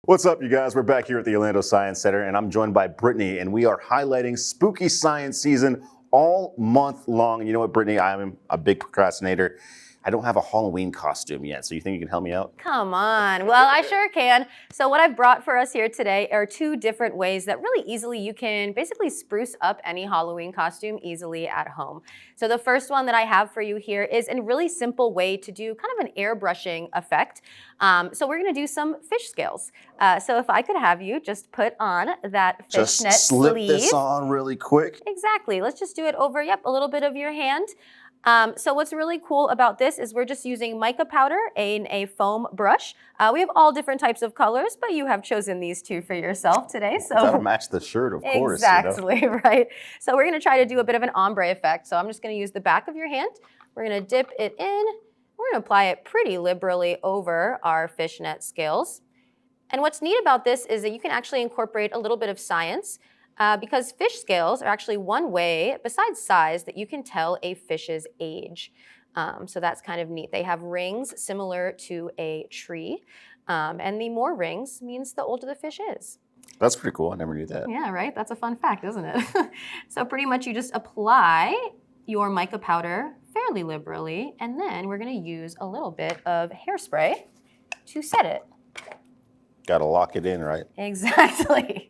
What's up, you guys? We're back here at the Orlando Science Center, and I'm joined by Brittany, and we are highlighting spooky science season all month long. And you know what, Brittany? I'm a big procrastinator. I don't have a Halloween costume yet, so you think you can help me out? Come on. Well, I sure can. So what I've brought for us here today are two different ways that really easily you can basically spruce up any Halloween costume easily at home. So the first one that I have for you here is a really simple way to do kind of an airbrushing effect. So we're going to do some fish scales. So if I could have you just put on that fishnet sleeve. Just slip this on really quick. Exactly. Let's just do it over, a little bit of your hand. So what's really cool about this is we're just using mica powder in a foam brush. We have all different types of colors, but you have chosen these two for yourself today. So gotta match the shirt, of course. Exactly, right. So we're gonna try to do a bit of an ombre effect. So I'm just gonna use the back of your hand. We're gonna dip it in. We're gonna apply it pretty liberally over our fishnet scales. And what's neat about this is that you can actually incorporate a little bit of science. Because fish scales are actually one way, besides size, that you can tell a fish's age. So that's kind of neat. They have rings similar to a tree, and the more rings means the older the fish is. That's pretty cool. I never knew that. Yeah, right? That's a fun fact, isn't it? So pretty much you just apply your mica powder fairly liberally, and then we're going to use a little bit of hairspray to set it. Gotta lock it in, right? Exactly.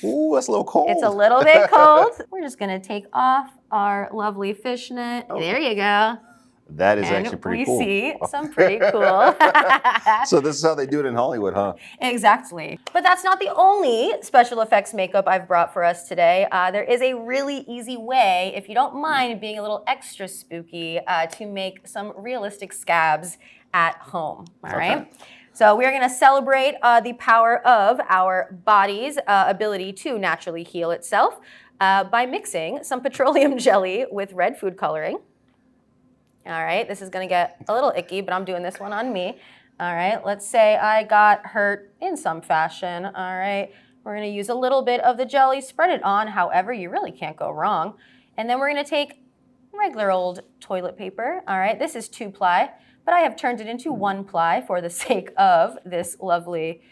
Ooh, that's a little cold. It's a little bit cold. We're just gonna take off our lovely fishnet. Oh. There you go. That is actually pretty cool. We see some pretty cool. So this is how they do it in Hollywood, huh? Exactly. But that's not the only special effects makeup I've brought for us today. There is a really easy way, if you don't mind being a little extra spooky, to make some realistic scabs at home, all right? So we're gonna celebrate the power of our body's ability to naturally heal itself by mixing some petroleum jelly with red food coloring. All right, this is gonna get a little icky, but I'm doing this one on me. All right, let's say I got hurt in some fashion. All right, we're gonna use a little bit of the jelly, spread it on, however, you really can't go wrong. And then we're gonna take regular old toilet paper. All right, this is 2-ply. But I have turned it into 1-ply for the sake of this lovely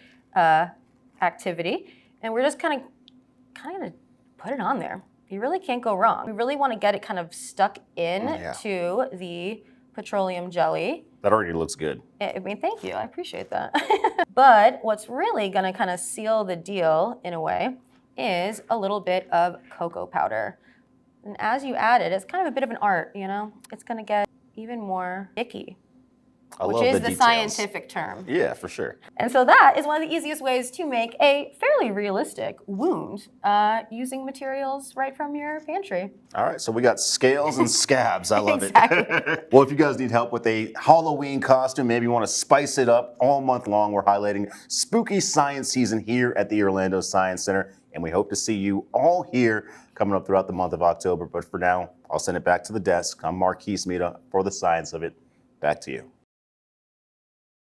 activity. And we're just kind of put it on there. You really can't go wrong. We really want to get it kind of stuck in to the petroleum jelly. That already looks good. I mean, thank you. I appreciate that. But what's really going to kind of seal the deal in a way is a little bit of cocoa powder. And as you add it, it's kind of a bit of an art, you know? It's going to get even more icky. Which is the scientific term. Yeah, for sure. And so that is one of the easiest ways to make a fairly realistic wound using materials right from your pantry. All right, so we got scales and scabs. I love it. Well, if you guys need help with a Halloween costume, maybe you want to spice it up all month long, we're highlighting spooky science season here at the Orlando Science Center. And we hope to see you all here coming up throughout the month of October. But for now, I'll send it back to the desk. I'm Marquise for the science of it. Back to you.